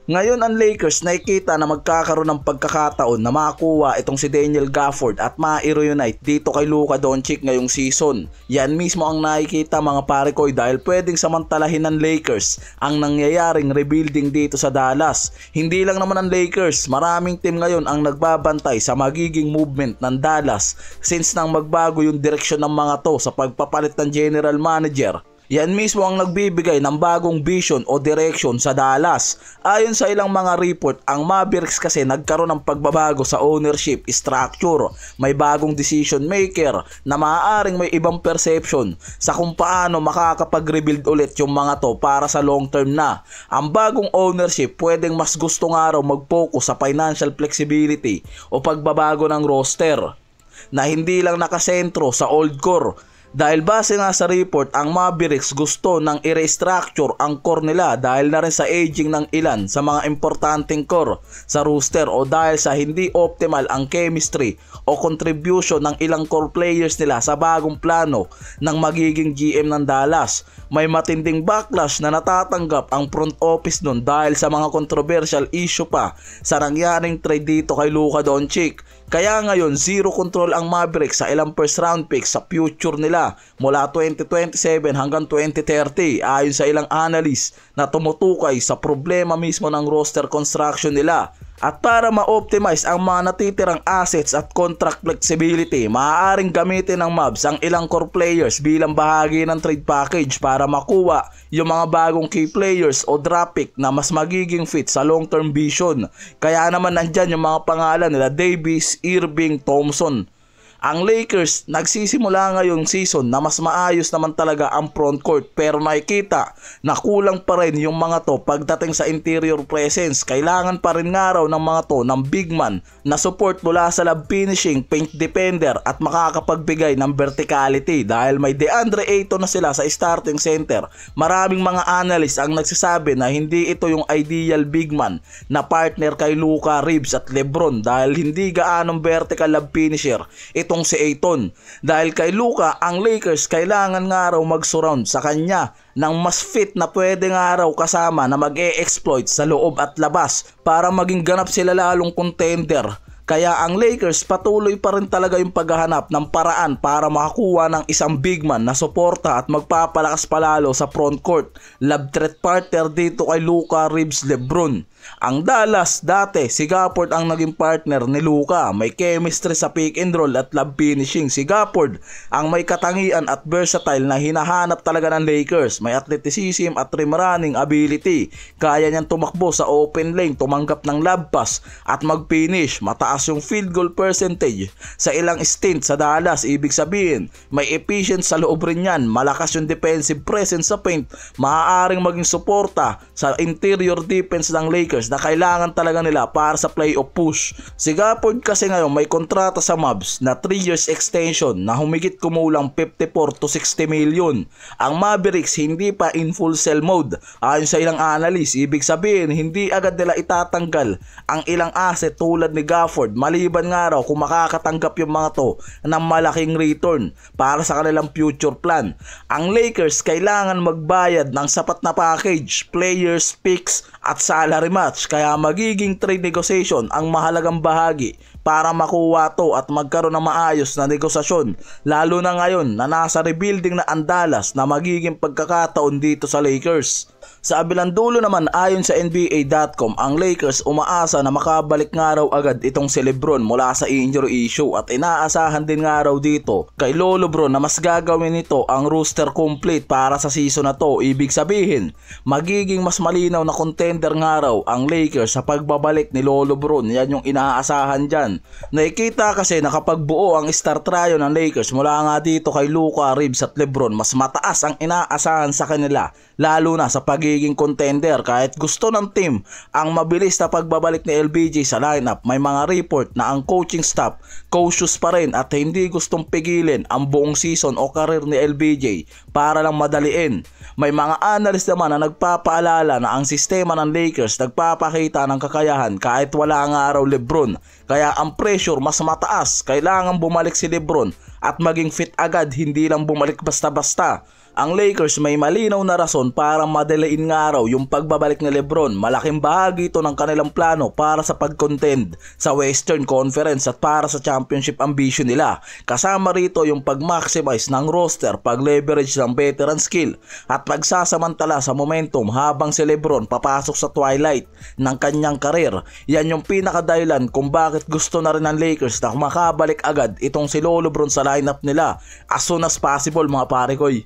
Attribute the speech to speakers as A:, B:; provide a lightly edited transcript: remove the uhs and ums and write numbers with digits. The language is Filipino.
A: Ngayon ang Lakers nakikita na magkakaroon ng pagkakataon na makakuha itong si Daniel Gafford at ma-reunite dito kay Luka Doncic ngayong season. Yan mismo ang nakikita mga pare ko dahil pwedeng samantalahin ng Lakers ang nangyayaring rebuilding dito sa Dallas. Hindi lang naman ang Lakers, maraming team ngayon ang nagbabantay sa magiging movement ng Dallas since nang magbago yung direksyon ng mga to sa pagpapalit ng general manager. Yan mismo ang nagbibigay ng bagong vision o direction sa Dallas. Ayon sa ilang mga report, ang Mavericks kasi nagkaroon ng pagbabago sa ownership structure. May bagong decision maker na maaaring may ibang perception sa kung paano makakapag-rebuild ulit yung mga to para sa long term na. Ang bagong ownership pwedeng mas gusto nga raw mag-focus sa financial flexibility o pagbabago ng roster na hindi lang nakasentro sa old core. Dahil base nga sa report, ang Mavericks gusto nang i-restructure ang core nila dahil na rin sa aging ng ilan sa mga importanteng core sa roster o dahil sa hindi optimal ang chemistry o contribution ng ilang core players nila sa bagong plano ng magiging GM ng Dallas. May matinding backlash na natatanggap ang front office nun dahil sa mga controversial issue pa sa nangyaring trade dito kay Luka Doncic. Kaya ngayon, zero control ang Mavericks sa ilang first round picks sa future nila mula 2027 hanggang 2030 ayon sa ilang analyst na tumutukay sa problema mismo ng roster construction nila. At para ma-optimize ang mga natitirang assets at contract flexibility, maaaring gamitin ng Mavs ang ilang core players bilang bahagi ng trade package para makuha yung mga bagong key players o draft pick na mas magiging fit sa long-term vision. Kaya naman nandyan yung mga pangalan nila Davis, Irving, Thompson. Ang Lakers nagsisimula ngayong season na mas maayos naman talaga ang front court pero nakikita na kulang pa rin yung mga to pagdating sa interior presence. Kailangan pa rin nga raw ng mga to ng big man na support mula sa lob finishing, paint defender at makakapagbigay ng verticality dahil may DeAndre Ayton na sila sa starting center. Maraming mga analyst ang nagsasabi na hindi ito yung ideal big man na partner kay Luka, Reeves at LeBron dahil hindi gaanong vertical lob finisher itong si Ayton. Dahil kay Luka, ang Lakers kailangan nga raw mag-surround sa kanya ng mas fit na pwede nga raw kasama na mag-e-exploit sa loob at labas para maging ganap sila lalong contender. Kaya ang Lakers patuloy pa rin talaga yung paghahanap ng paraan para makakuha ng isang big man na suporta at magpapalakas palalo sa front court. Love threat partner dito kay Luka, Reeves, LeBron. Ang Dallas dati si Gafford ang naging partner ni Luka. May chemistry sa pick and roll at lob finishing. Si Gafford ang may katangian at versatile na hinahanap talaga ng Lakers. May athleticism at rim running ability. Kaya niyang tumakbo sa open lane, tumanggap ng lob pass at mag-finish. Mataas yung field goal percentage sa ilang stint sa Dallas. Ibig sabihin may efficient sa loob rin yan. Malakas yung defensive presence sa paint. Maaaring maging suporta sa interior defense ng Lakers na kailangan talaga nila para sa playoff push. Si Gafford kasi ngayon may kontrata sa Mavs na 3 years extension na humigit kumulang 54 to 60 million. Ang Mavericks hindi pa in full sell mode. Ayon sa ilang analyst, ibig sabihin hindi agad nila itatanggal ang ilang asset tulad ni Gafford maliban nga raw kung makakatanggap yung mga to ng malaking return para sa kanilang future plan. Ang Lakers kailangan magbayad ng sapat na package, players, picks at salary match, kaya magiging trade negotiation ang mahalagang bahagi para makuha to at magkaroon ng maayos na negosasyon, lalo na ngayon na nasa rebuilding na ang Dallas na magiging pagkakataon dito sa Lakers. Sa kabilang dulo naman, ayon sa NBA.com, ang Lakers umaasa na makabalik nga raw agad itong si LeBron mula sa injury issue at inaasahan din nga raw dito kay Lolo Bron na mas gagawin nito ang roster complete para sa season na to. Ibig sabihin, magiging mas malinaw na contender nga raw ang Lakers sa pagbabalik ni Lolo Bron. Yan yung inaasahan dyan. Nakikita kasi na kapag buo ang star trio ng Lakers mula nga dito kay Luka, Reeves at LeBron, mas mataas ang inaasahan sa kanila, lalo na sa pagiging contender. Kahit gusto ng team ang mabilis na pagbabalik ni LBJ sa lineup, may mga report na ang coaching staff cautious pa rin at hindi gustong pigilin ang buong season o career ni LBJ para lang madaliin. May mga analyst naman na nagpapaalala na ang sistema ng Lakers nagpapakita ng kakayahan kahit wala nga raw LeBron, kaya ang pressure mas mataas. Kailangan bumalik si LeBron at maging fit agad, hindi lang bumalik basta-basta. Ang Lakers may malinaw na rason para madalain nga raw yung pagbabalik ni LeBron. Malaking bahagi ito ng kanilang plano para sa pag-contend sa Western Conference at para sa championship ambition nila. Kasama rito yung pag-maximize ng roster, pag-leverage ng veteran skill at pagsasamantala sa momentum habang si LeBron papasok sa twilight ng kanyang karir. Yan yung pinakadahilan kung bakit gusto na rin ng Lakers na makabalik agad itong si Lolo Bron sa lineup nila as soon as possible mga pare koy.